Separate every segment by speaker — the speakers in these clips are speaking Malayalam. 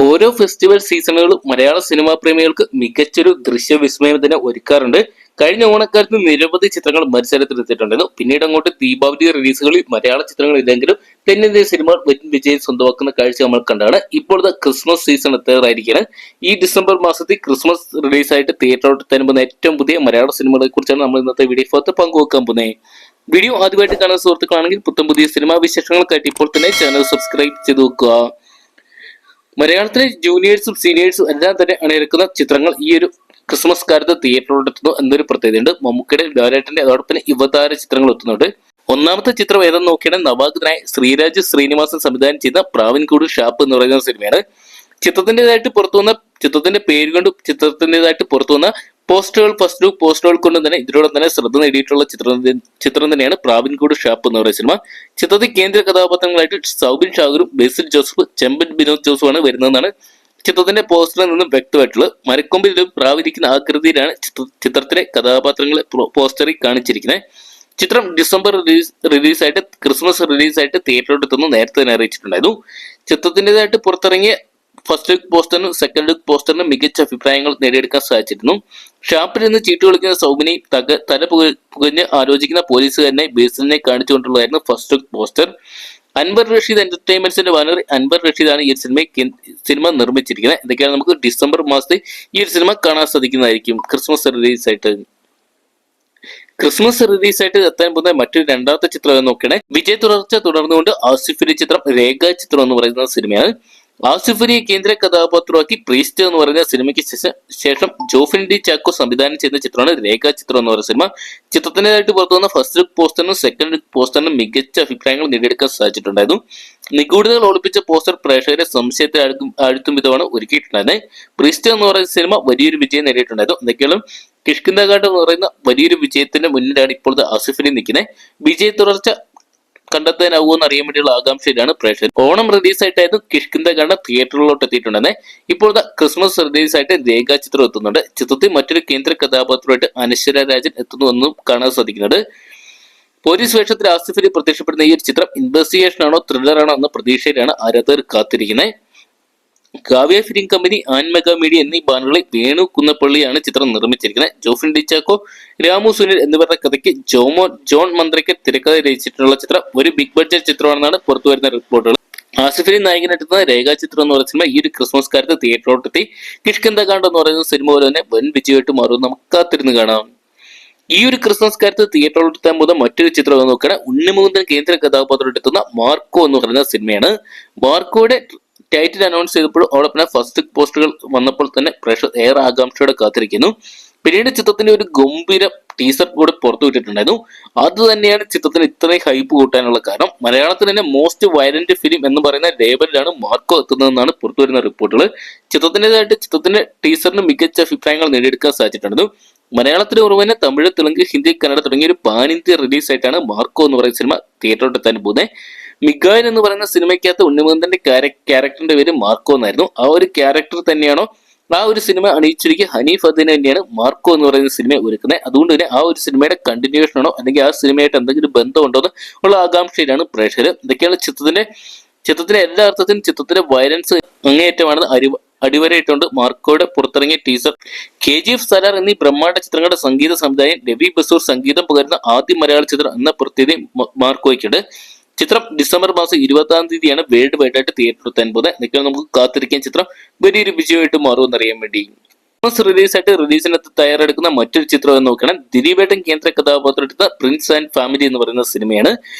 Speaker 1: ഓരോ ഫെസ്റ്റിവൽ സീസണുകളും മലയാള സിനിമാ പ്രേമികൾക്ക് മികച്ചൊരു ദൃശ്യവിസ്മയം തന്നെ ഒരുക്കാറുണ്ട്. കഴിഞ്ഞ ഓണക്കാലത്ത് നിരവധി ചിത്രങ്ങൾ മത്സരത്തിലെത്തിയിട്ടുണ്ടായിരുന്നു. പിന്നീട് അങ്ങോട്ട് ദീപാവലി റിലീസുകളിൽ മലയാള ചിത്രങ്ങൾ ഇല്ലെങ്കിലും തെന്നിന്ത്യൻ സിനിമകൾ വൻ വിജയം സ്വന്തമാക്കുന്ന കാഴ്ച നമ്മൾ കണ്ടാണ്. ഇപ്പോഴത്തെ ക്രിസ്മസ് സീസൺ എത്താറായിരിക്കുകയാണ്. ഈ ഡിസംബർ മാസത്തിൽ ക്രിസ്മസ് റിലീസായിട്ട് തിയേറ്ററിലോട്ട് തരുമ്പോൾ ഏറ്റവും പുതിയ മലയാള സിനിമകളെ കുറിച്ചാണ് നമ്മൾ ഇന്നത്തെ വീഡിയോ പങ്കുവെക്കാൻ പോകുന്നത്. വീഡിയോ ആദ്യമായിട്ട് കാണുന്ന സുഹൃത്തുക്കളാണെങ്കിൽ പുത്തൻ പുതിയ സിനിമാ വിശേഷങ്ങൾക്കായിട്ട് ഇപ്പോൾ തന്നെ ചാനൽ സബ്സ്ക്രൈബ് ചെയ്ത് വെക്കുക. മലയാളത്തിലെ ജൂനിയേഴ്സും സീനിയേഴ്സും എല്ലാം തന്നെ അണിനിരക്കുന്ന ചിത്രങ്ങൾ ഈ ഒരു ക്രിസ്മസ് കാലത്ത് തിയേറ്ററിലോട്ട് എത്തുന്നു എന്നൊരു പ്രത്യേകതയുണ്ട്. മമ്മൂക്കയുടെ ലാലേട്ടന്റെ അതോടൊപ്പം യുവതാര ചിത്രങ്ങൾ എത്തുന്നുണ്ട്. ഒന്നാമത്തെ ചിത്രം ഏതെന്ന് നോക്കിയാൽ നവാഗതനായ ശ്രീരാജ് ശ്രീനിവാസൻ സംവിധാനം ചെയ്ത പ്രാവിൻകൂട് ഷാപ്പ് എന്ന് പറയുന്ന സിനിമയാണ്. ചിത്രത്തിന്റെ പേര് കൊണ്ട് ചിത്രത്തിൻ്റെതായിട്ട് പുറത്തുവന്ന പോസ്റ്ററുകൾ ഫസ്റ്റ് ലുക്ക് പോസ്റ്ററുകൾ കൊണ്ട് തന്നെ ഇതിനോടൊപ്പം തന്നെ ശ്രദ്ധ നേടിയിട്ടുള്ള ചിത്രം തന്നെയാണ് പ്രാവിൻകൂട് ഷാപ്പ് എന്ന് പറയുന്ന സിനിമ. ചിത്രത്തിൽ കേന്ദ്ര കഥാപാത്രങ്ങളായിട്ട് സൗബിൻ ഷാഗറും ബേസിൽ ജോസഫ്, ചെമ്പൻ വിനോദ് ജോസഫാണ് വരുന്നതെന്നാണ് ചിത്രത്തിന്റെ പോസ്റ്ററിൽ നിന്നും വ്യക്തമായിട്ടുള്ളത്. മരക്കൊമ്പിൽ പ്രാവിരിക്കുന്ന ആകൃതിയിലാണ് ചിത്രത്തിലെ കഥാപാത്രങ്ങളെ പോസ്റ്ററിൽ കാണിച്ചിരിക്കുന്നത്. ചിത്രം ഡിസംബർ റിലീസായിട്ട് ക്രിസ്മസ് റിലീസായിട്ട് തിയേറ്ററിലോട്ട് എത്തുന്നു നേരത്തെ തന്നെ അറിയിച്ചിട്ടുണ്ടായിരുന്നു. ചിത്രത്തിൻ്റെതായിട്ട് പുറത്തിറങ്ങിയ ഫസ്റ്റ് ലുക്ക് പോസ്റ്ററിനും സെക്കൻഡ് ലുക്ക് പോസ്റ്ററിനും മികച്ച അഭിപ്രായങ്ങൾ നേടിയെടുക്കാൻ സാധിച്ചിരുന്നു. ഷാപ്പിൽ നിന്ന് ചീട്ട് കളിക്കുന്ന സൗബിനെ തല പുകഞ്ഞ് ആലോചിക്കുന്ന പോലീസുകാരനെ ബേസിലിനെ കാണിച്ചുകൊണ്ടുള്ളതായിരുന്നു first look poster. Anwar Rasheed എന്റർടൈൻമെന്റ്സിന്റെ ബാനറിൽ അൻവർ റഷീദാണ് ഈ സിനിമ നിർമ്മിച്ചിരിക്കുന്നത്. എന്തൊക്കെയാണ് നമുക്ക് ഡിസംബർ മാസത്തിൽ ഈ ഒരു സിനിമ കാണാൻ സാധിക്കുന്നതായിരിക്കും. ക്രിസ്മസ് റിലീസായിട്ട് എത്താൻ പോകുന്ന മറ്റൊരു രണ്ടാമത്തെ ചിത്രം നോക്കണേ. വിജയ് തുടർച്ച തുടർന്നുകൊണ്ട് ആസിഫ് അലി ചിത്രം രേഖാ ചിത്രം എന്ന് പറയുന്ന സിനിമയാണ്. ആസിഫ് അലിയെ കേന്ദ്ര കഥാപാത്രമാക്കി പ്രീസ്റ്റ് എന്ന് പറയുന്ന സിനിമയ്ക്ക് ശേഷം ജോഫിൻ ഡി ചാക്കോ സംവിധാനം ചെയ്യുന്ന ചിത്രമാണ് രേഖാ ചിത്രം എന്ന് പറയുന്ന സിനിമ. ചിത്രത്തിനായിട്ട് പുറത്തുവന്ന ഫസ്റ്റ് ലുക്ക് പോസ്റ്ററിനും സെക്കൻഡ് ലുക്ക് പോസ്റ്ററിനും മികച്ച അഭിപ്രായങ്ങൾ നേടിയെടുക്കാൻ സാധിച്ചിട്ടുണ്ടായിരുന്നു. നിഗൂഢതകൾ ഒളിപ്പിച്ച പോസ്റ്റർ പ്രേക്ഷകരെ സംശയത്തിൽ ആഴ്ത്തും വിധമാണ് ഒരുക്കിയിട്ടുണ്ടായിരുന്നത്. പ്രീസ്റ്റ് എന്ന് പറയുന്ന സിനിമ വലിയൊരു വിജയം നേടിയിട്ടുണ്ടായിരുന്നു. എന്തൊക്കെയാണ് കിഷ്കിന്ദഘാട്ട് എന്ന് പറയുന്ന വലിയൊരു വിജയത്തിന്റെ മുന്നിലാണ് ഇപ്പോഴത്തെ ആസിഫ് അലി നിൽക്കുന്നത്. വിജയ തുടർച്ച കണ്ടെത്താനാവുമെന്ന് അറിയാൻ വേണ്ടിയുള്ള ആകാംക്ഷയിലാണ് പ്രേക്ഷകർ. ഓണം റിലീസായിട്ടായിരുന്നു കിഷ്കിന്ദഘാട്ട് തിയേറ്ററിലോട്ട് എത്തിയിട്ടുണ്ടെന്ന്. ഇപ്പോഴത്തെ ക്രിസ്മസ് റിലീസായിട്ട് രേഖാ ചിത്രം എത്തുന്നുണ്ട്. ചിത്രത്തിൽ മറ്റൊരു കേന്ദ്ര കഥാപാത്രമായിട്ട് അനശ്വര രാജൻ എത്തുന്നുവെന്നും കാണാൻ സാധിക്കുന്നുണ്ട്. പോലീസ് വേഷത്തിൽ ആസിഫ് അലി പ്രത്യക്ഷപ്പെടുന്ന ഈ ഒരു ചിത്രം ഇൻവെസ്റ്റിഗേഷൻ ആണോ ത്രില്ലർ ആണോ എന്ന പ്രതീക്ഷയിലാണ് ആരാധകർ കാത്തിരിക്കുന്നത്. കാവ്യ ഫിലിം കമ്പനി, ആൻമെഗ മീഡിയ എന്നീ ബാനറുകളിൽ വേണു കുന്നപ്പള്ളിയാണ് ചിത്രം നിർമ്മിച്ചിരിക്കുന്നത്. ജോഫിൻ ഡി ചാക്കോ, രാമു സുനിൽ എന്നിവരുടെ കഥയ്ക്ക് ജോൺ മന്ത്രയ്ക്ക് തിരക്കഥ രചിച്ചിട്ടുള്ള ചിത്രം ഒരു ബിഗ് ബഡ്ജറ്റ് ചിത്രമാണെന്നാണ് പുറത്തുവരുന്ന റിപ്പോർട്ടുകൾ. ആസിഫ് അലി നായകനെത്തുന്ന രേഖാ ചിത്രം എന്ന് പറയുന്ന സിനിമ ഈ ഒരു ക്രിസ്മസ് കാലത്ത് തിയേറ്ററിലോട്ടെത്തി കിഷ്കിന്ദഘാട്ട് എന്ന് പറയുന്ന സിനിമ പോലെ തന്നെ വൻ വിജയമായിട്ട് മാറും. നമുക്ക് കാത്തിരുന്ന് കാണാം. ഈ ഒരു ക്രിസ്മസ് കാലത്ത് തിയേറ്ററിലോട്ട് എത്താൻ പോകുന്ന മറ്റൊരു ചിത്രം നോക്കുകയാണ്. ഉണ്ണിമുകുന്ദൻ കേന്ദ്ര കഥാപാത്രമായിട്ട് എത്തുന്ന മാർക്കോ എന്ന് പറയുന്ന സിനിമയാണ്. മാർക്കോയുടെ ടൈറ്റിൽ അനൗൺസ് ചെയ്തപ്പോഴും അവിടെ ഫസ്റ്റ് പോസ്റ്ററുകൾ വന്നപ്പോൾ തന്നെ പ്രേക്ഷകർ ഏറെ ആകാംക്ഷയോടെ കാത്തിരിക്കുന്നു. പിന്നീട് ചിത്രത്തിന്റെ ഒരു ഗംഭീര ടീസർ കൂടെ പുറത്തുവിട്ടിട്ടുണ്ടായിരുന്നു. അത് തന്നെയാണ് ചിത്രത്തിന് ഇത്രയും ഹൈപ്പ് കൂട്ടാനുള്ള കാരണം. മലയാളത്തിൽ തന്നെ മോസ്റ്റ് വയലന്റ് ഫിലിം എന്ന് പറയുന്ന ലേബലിലാണ് മാർക്കോ എത്തുന്നതെന്നാണ് പുറത്തുവരുന്ന റിപ്പോർട്ടുകൾ. ചിത്രത്തിന്റെ ടീസറിന് മികച്ച അഭിപ്രായങ്ങൾ നേടിയെടുക്കാൻ സാധിച്ചിട്ടുണ്ടായിരുന്നു. മലയാളത്തിന് പുറമെ തമിഴ്, തെലുങ്ക്, ഹിന്ദി, കന്നഡ തുടങ്ങിയ ഒരു പാൻ ഇന്ത്യ റിലീസായിട്ടാണ് മാർക്കോ എന്ന് പറയുന്ന സിനിമ തിയേറ്ററിലോട്ട് എത്താൻ പോകുന്നത്. മിഗായൽ എന്ന് പറയുന്ന സിനിമയ്ക്കകത്ത് ഉണ്ണിമുകുന്ദന്റെ ക്യാരക്ടറിന്റെ പേര് മാർക്കോ എന്നായിരുന്നു. ആ ഒരു ക്യാരക്ടർ തന്നെയാണോ ആ ഒരു സിനിമ അണിയിച്ചിരിക്കുക ഹനീഫ് അദീൻ തന്നെയാണ് മാർക്കോ എന്ന് പറയുന്ന സിനിമ ഒരുക്കുന്നത്. അതുകൊണ്ട് തന്നെ ആ ഒരു സിനിമയുടെ കണ്ടിന്യൂഷൻ ആണോ അല്ലെങ്കിൽ ആ സിനിമയായിട്ട് എന്തെങ്കിലും ബന്ധമുണ്ടോ ഉള്ള ആകാംക്ഷയിലാണ് പ്രേക്ഷകർ. ഇതൊക്കെയാണ് ചിത്രത്തിലെ എല്ലാ അർത്ഥത്തിലും ചിത്രത്തിലെ വയലൻസ് അങ്ങേയറ്റമാണെന്ന് അടിവരയിട്ടുകൊണ്ട് മാർക്കോയുടെ പുറത്തിറങ്ങിയ ടീസർ. KGF, സലാർ എന്നീ ബ്രഹ്മാണ്ഡ ചിത്രങ്ങളുടെ സംഗീത സംവിധായകൻ രവി ബസൂർ സംഗീതം പകരുന്ന ആദ്യ മലയാള ചിത്രം എന്ന പ്രത്യേകത മാർക്കോയ്ക്കുണ്ട്. ചിത്രം ഡിസംബർ മാസം 20-ാം തീയതിയാണ് വേൾഡ് വൈഡ് ആയിട്ട് തിയേറ്ററിൽ എത്താൻ പോകുന്നത്. എന്നൊക്കെ നമുക്ക് കാത്തിരിക്കാൻ ചിത്രം വലിയൊരു വിജയമായിട്ട് മാറുമെന്ന് അറിയാൻ വേണ്ടി. റിലീസിന് തയ്യാറെടുക്കുന്ന മറ്റൊരു ചിത്രം എന്ന് നോക്കണം. ദിലീപേട്ടൻ കേന്ദ്ര കഥാപാത്രം എടുത്ത പ്രിൻസ് ആൻഡ് ഫാമിലി എന്ന് പറയുന്ന സിനിമയാണ്.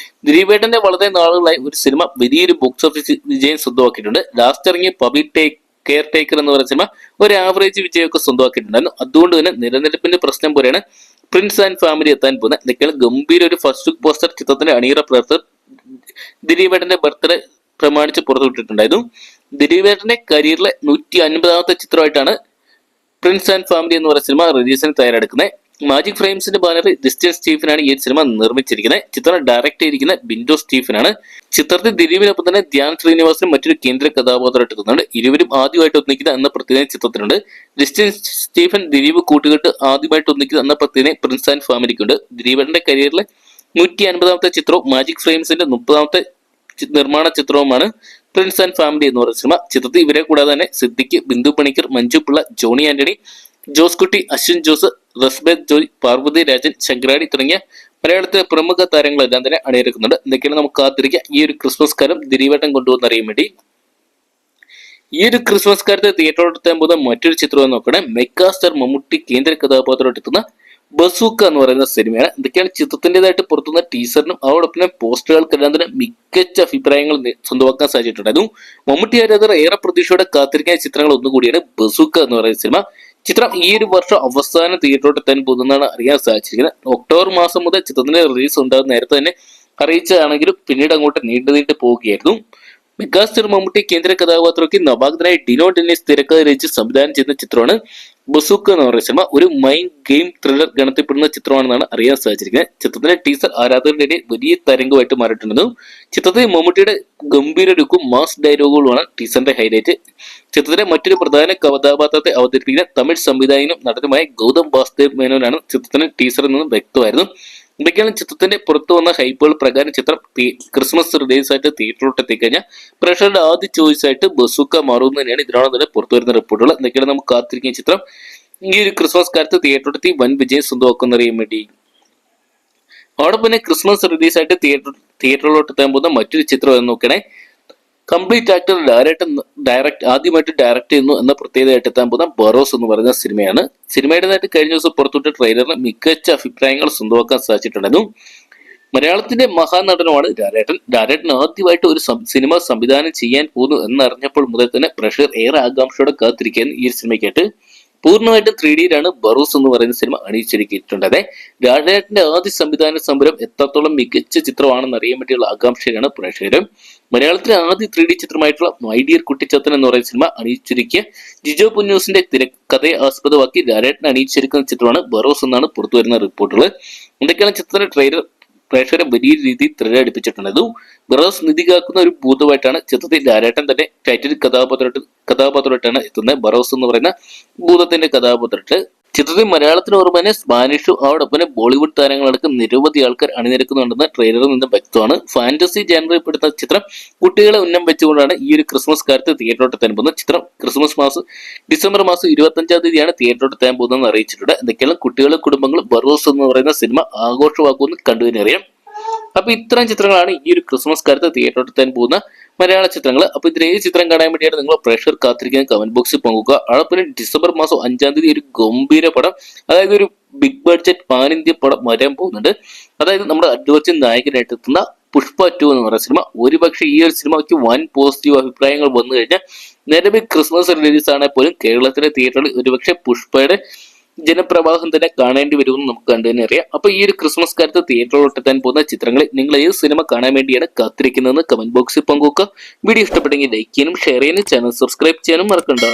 Speaker 1: ദിലീപേട്ടന്റെ വളരെ നാളുകളായി ഒരു സിനിമ വലിയൊരു ബോക്സ് ഓഫീസ് വിജയം സ്വന്തമാക്കിയിട്ടുണ്ട്. ലാസ്റ്റ് ഇറങ്ങിയ കെയർ ടേക്കർ എന്ന് പറയുന്ന സിനിമ ഒരു ആവറേജ് വിജയമൊക്കെ സ്വന്തമാക്കിയിട്ടുണ്ടായിരുന്നു. അതുകൊണ്ട് തന്നെ നിലനിൽപ്പിന്റെ പ്രശ്നം പോലെയാണ് പ്രിൻസ് ആൻഡ് ഫാമിലി എത്താൻ പോകുന്നത്. ഇതൊക്കെയാണ് ഗംഭീര ഒരു ഫസ്റ്റ് ലുക്ക് പോസ്റ്റർ ചിത്രത്തിന്റെ അണിയറ പ്രവർത്തകർ ദിലീപേട്ടന്റെ ബർത്ത്ഡേ പ്രമാണിച്ച് പുറത്തുവിട്ടിട്ടുണ്ടായിരുന്നു. ദിലീപേട്ടന്റെ കരിയറിലെ 150-ാമത്തെ ചിത്രമായിട്ടാണ് പ്രിൻസ് ആൻഡ് ഫാമിലി എന്ന് പറയുന്ന സിനിമ റിലീസിന് തയ്യാറെടുക്കുന്നത്. മാജിക് ഫ്രെയിംസിന്റെ ബാനറിൽ ക്രിസ്റ്റ്യൻ സ്റ്റീഫനാണ് ഈ സിനിമ നിർമ്മിച്ചിരിക്കുന്നത്. ചിത്രം ഡയറക്ട് ചെയ്തിരിക്കുന്ന ബിൻഡോ സ്റ്റീഫനാണ്. ചിത്രത്തിൽ ദിലീപിനൊപ്പം തന്നെ ധ്യാൻ ശ്രീനിവാസനും മറ്റൊരു കേന്ദ്ര കഥാപാത്രമായിട്ട് എത്തുന്നുണ്ട്. ഇരുവരും ആദ്യമായിട്ട് ഒന്നിക്കുന്ന എന്ന പ്രത്യേകത ചിത്രത്തിനുണ്ട്. ക്രിസ്റ്റ്യൻ സ്റ്റീഫൻ ദിലീപ് കൂട്ടുകെട്ട് ആദ്യമായിട്ട് ഒന്നിക്കുന്ന എന്ന പ്രത്യേകത പ്രിൻസ് ആൻഡ് ഫാമിലിക്കുണ്ട്. ദിലീപന്റെ കരിയറിലെ 150-ാമത്തെ ചിത്രവും മാജിക് ഫ്രെയിംസിന്റെ 30-ാമത്തെ നിർമ്മാണ ചിത്രവുമാണ് പ്രിൻസ് ആൻഡ് ഫാമിലി എന്ന് പറയുന്ന സിനിമ. ചിത്രത്തിൽ ഇവരെ കൂടാതെ തന്നെ സിദ്ദിഖ്, ബിന്ദു പണിക്കർ, മഞ്ജു പിള്ള, ജോണി ആന്റണി, ജോസ് കുട്ടി, അശ്വിൻ ജോസ്, റസ്ബേദ് ജോയ്, പാർവതി രാജൻ, ശങ്കരാടി തുടങ്ങിയ മലയാളത്തിലെ പ്രമുഖ താരങ്ങളെല്ലാം തന്നെ അണിനിരക്കുന്നുണ്ട്. എന്തൊക്കെയാണ് നമുക്ക് കാത്തിരിക്കുക ഈ ഒരു ക്രിസ്മസ് കാലം ദിലീപേട്ടൻ കൊണ്ടുവന്നറിയാൻ വേണ്ടി. ഈ ഒരു ക്രിസ്മസ് കാലത്ത് തിയേറ്ററിലെത്താൻ പോകുന്ന മറ്റൊരു ചിത്രം നോക്കണേ, മെഗാസ്റ്റാർ മമ്മൂട്ടി കേന്ദ്ര കഥാപാത്രമായിട്ട് എത്തുന്ന ബസൂക്ക എന്ന് പറയുന്ന സിനിമയാണ്. എന്തൊക്കെയാണ് ചിത്രത്തിൻ്റെതായിട്ട് പുറത്തുനിന്ന ടീസറിനും അതോടൊപ്പം പോസ്റ്ററുകൾക്കെല്ലാം തന്നെ മികച്ച അഭിപ്രായങ്ങൾ സ്വന്തമാക്കാൻ സാധിച്ചിട്ടുണ്ടായിരുന്നു. മമ്മൂട്ടി ആരാധകർ ഏറെ പ്രതീക്ഷയോടെ കാത്തിരിക്കുന്ന ചിത്രങ്ങൾ ഒന്നുകൂടിയാണ് ബസൂക്ക എന്ന് പറയുന്ന സിനിമ. ചിത്രം ഈ ഒരു വർഷം അവസാനം തിയേറ്ററിലെത്താൻ പോകുന്നതാണ് അറിയാൻ സാധിച്ചിരിക്കുന്നത്. ഒക്ടോബർ മാസം മുതൽ ചിത്രത്തിന്റെ റിലീസ് ഉണ്ടാകുന്ന നേരത്തെ തന്നെ അറിയിച്ചതാണെങ്കിലും പിന്നീട് അങ്ങോട്ട് നീണ്ടു പോവുകയായിരുന്നു. മെഗാസ്റ്റാർ മമ്മൂട്ടി കേന്ദ്ര കഥാപാത്രത്തിൽ നവാഗതനായി ഡിനോ ഡെന്നിസ് തിരക്കഥ രചിച്ച് സംവിധാനം ചെയ്യുന്ന ചിത്രമാണ് ബസൂക്ക എന്ന് പറയുന്ന സിനിമ. ഒരു മൈൻഡ് ഗെയിം ത്രില്ലർ ഗണത്തിൽപ്പെടുന്ന ചിത്രമാണെന്നാണ് അറിയാൻ സാധിച്ചിരിക്കുന്നത്. ചിത്രത്തിന്റെ ടീസർ ആരാധകരുടെ ഇടയിൽ വലിയ തരംഗമായിട്ട് മാറിയിട്ടുണ്ടെന്നും ചിത്രത്തിൽ മമ്മൂട്ടിയുടെ ഗംഭീര ലുക്കും മാസ് ഡയലോഗുകളുമാണ് ടീസറിന്റെ ഹൈലൈറ്റ്. ചിത്രത്തിലെ മറ്റൊരു പ്രധാന കഥാപാത്രത്തെ അവതരിപ്പിക്കുന്ന തമിഴ് സംവിധായകനും നടനുമായ ഗൗതം വാസുദേവ് മേനോനാണ് ചിത്രത്തിന്റെ ടീസറിൽ നിന്നും വ്യക്തമായിരുന്നു. ഇതൊക്കെയാണ് ചിത്രത്തിന്റെ പുറത്തു വന്ന ഹൈപ്പുകൾ പ്രകാരം ചിത്രം ക്രിസ്മസ് റിലീസ് ആയിട്ട് തിയേറ്ററിലോട്ട് എത്തിക്കഴിഞ്ഞാൽ പ്രേക്ഷകരുടെ ആദ്യ ചോയ്സ് ആയിട്ട് ബസൂക്ക മാറുമെന്ന് തന്നെയാണ് ഇതിനോട് തന്നെ പുറത്തു വരുന്ന റിപ്പോർട്ടുകൾ. എന്തൊക്കെയാണ് നമുക്ക് കാത്തിരിക്കുന്ന ചിത്രം ഈ ഒരു ക്രിസ്മസ് കാലത്ത് തിയേറ്ററിലെത്തി വൻ വിജയം സ്വന്തമാക്കുന്നറിയാൻ വേണ്ടി. അവിടെ പിന്നെ ക്രിസ്മസ് റിലീസ് ആയിട്ട് തിയേറ്ററിലോട്ട് എത്താൻ പോകുന്ന മറ്റൊരു ചിത്രം എന്ന് നോക്കണേ, കംപ്ലീറ്റ് ആക്ടർ ആദ്യമായിട്ട് ഡയറക്ട് ചെയ്യുന്നു എന്ന പ്രത്യേകതയായിട്ട് എത്താൻ പോകുന്ന ബറോസ് എന്ന് പറയുന്ന സിനിമയാണ്. സിനിമയുടേതായിട്ട് കഴിഞ്ഞ ദിവസം പുറത്തുവിട്ട ട്രെയിലറിന് മികച്ച അഭിപ്രായങ്ങൾ സ്വന്തമാക്കാൻ സാധിച്ചിട്ടുണ്ടായിരുന്നു. മലയാളത്തിന്റെ മഹാനടനുമാണ് ലാലേട്ടൻ ആദ്യമായിട്ട് ഒരു സിനിമ സംവിധാനം ചെയ്യാൻ പോകുന്നു എന്നറിഞ്ഞപ്പോൾ മുതൽ തന്നെ പ്രേക്ഷകർ ഏറെ ആകാംക്ഷയോടെ കാത്തിരിക്കുകയായിരുന്നു ഈ ഒരു സിനിമയ്ക്കായിട്ട്. പൂർണ്ണമായിട്ടും 3D ബറൂസ് എന്ന് പറയുന്ന സിനിമ അണിയിച്ചൊരുക്കിയിട്ടുണ്ട്. ലാലേട്ടന്റെ ആദ്യ സംവിധാന സംരംഭം എത്രത്തോളം മികച്ച ചിത്രമാണെന്ന് അറിയാൻ വേണ്ടിയുള്ള ആകാംക്ഷയാണ് പ്രേക്ഷകരും. മലയാളത്തിലെ ആദ്യ 3D ചിത്രമായിട്ടുള്ള മൈ ഡിയർ കുട്ടിച്ചത്തൻ എന്ന് പറയുന്ന സിനിമ അണിയിച്ചൊരുക്കിയ ജിജോ പുന്നൂസിന്റെ തിരക്കഥയെ ആസ്പദമാക്കി ലാലേട്ടൻ അണിയിച്ചൊരുക്കുന്ന ചിത്രമാണ് ബറോസ് എന്നാണ് പുറത്തു വരുന്ന റിപ്പോർട്ടുകൾ. എന്തൊക്കെയാണ് ചിത്രത്തിന്റെ ട്രെയിലർ പ്രേക്ഷകരെ വലിയ രീതിയിൽ ത്രില്ലടിപ്പിച്ചിട്ടുണ്ടായിരുന്നു. ബറോസ് നിധി കാക്കുന്ന ഒരു ഭൂതമായിട്ടാണ് ചിത്രത്തിൽ ലാലേട്ടൻ തന്നെ ടൈറ്റിൽ കഥാപാത്രമായിട്ടാണ് എത്തുന്നത്. ബറോസ് എന്ന് പറയുന്ന ഭൂതത്തിന്റെ കഥാപാത്രത്തിൽ ചിത്രത്തിൽ മലയാളത്തിന് പുറമെ തന്നെ സ്പാനിഷും അതോടൊപ്പം ബോളിവുഡ് താരങ്ങളടക്കം നിരവധി ആൾക്കാർ അണിനിരക്കുന്നുണ്ടെന്ന് ട്രെയിലറിൽ നിന്ന് വ്യക്തമാണ്. ഫാന്റസി ജാനറിൽ പെടുന്ന ചിത്രം കുട്ടികളെ ഉന്നം വെച്ചുകൊണ്ടാണ് ഈ ഒരു ക്രിസ്മസ് കാലത്ത് തിയേറ്ററിലോട്ട് എത്താൻ പോകുന്നത്. ചിത്രം ഡിസംബർ മാസം 25-ാം തീയതിയാണ് തിയേറ്ററിലോട്ട് എത്താൻ പോകുന്നതെന്ന് അറിയിച്ചിട്ടുണ്ട്. എന്തൊക്കെയാണ് കുട്ടികളും കുടുംബങ്ങളും ബറോസ് എന്ന് പറയുന്ന സിനിമ ആഘോഷമാക്കുമെന്ന് കണ്ടുവരികയറിയാം. അപ്പൊ ഇത്തരം ചിത്രങ്ങളാണ് ഈ ഒരു ക്രിസ്മസ് കാലത്ത് തിയേറ്ററിലോട്ട് എത്താൻ പോകുന്ന മലയാള ചിത്രങ്ങൾ. അപ്പൊ ഇതിൽ ഏത് ചിത്രം കാണാൻ വേണ്ടിയാണ് നിങ്ങൾ പ്രേക്ഷകർ കാത്തിരിക്കുന്ന കമന്റ് ബോക്സിൽ പങ്കുക. അവിടെ ഡിസംബർ മാസം 5-ാം തീയതി ഒരു ഗംഭീര പടം, അതായത് ഒരു ബിഗ് ബഡ്ജറ്റ് പാൻ ഇന്ത്യ പടം വരാൻ പോകുന്നുണ്ട്. അതായത് നമ്മുടെ അല്ലു അർജുൻ നായകനായിട്ട് എത്തുന്ന പുഷ്പ 2 എന്ന് പറയുന്ന സിനിമ. ഒരുപക്ഷെ ഈ ഒരു സിനിമയ്ക്ക് വൻ പോസിറ്റീവ് അഭിപ്രായങ്ങൾ വന്നു കഴിഞ്ഞാൽ നിലവിൽ ക്രിസ്മസ് റിലീസ് ആണെങ്കിൽ പോലും കേരളത്തിലെ തിയേറ്ററിൽ ഒരുപക്ഷെ പുഷ്പയുടെ ജനപ്രവാഹം തന്നെ കാണേണ്ടി വരുമെന്ന് നമുക്ക് കണ്ടു തന്നെ അറിയാം. അപ്പൊ ഈ ഒരു ക്രിസ്മസ് കാലത്ത് തിയേറ്ററിലോട്ട് എത്താൻ പോകുന്ന ചിത്രങ്ങളിൽ നിങ്ങൾ ഏത് സിനിമ കാണാൻ വേണ്ടിയാണ് കാത്തിരിക്കുന്നതെന്ന് കമന്റ് ബോക്സിൽ പങ്കുവെക്കുക. വീഡിയോ ഇഷ്ടപ്പെട്ടെങ്കിൽ ലൈക്ക് ചെയ്യാനും ഷെയർ ചെയ്യാനും ചാനൽ സബ്സ്ക്രൈബ് ചെയ്യാനും മറക്കണ്ട.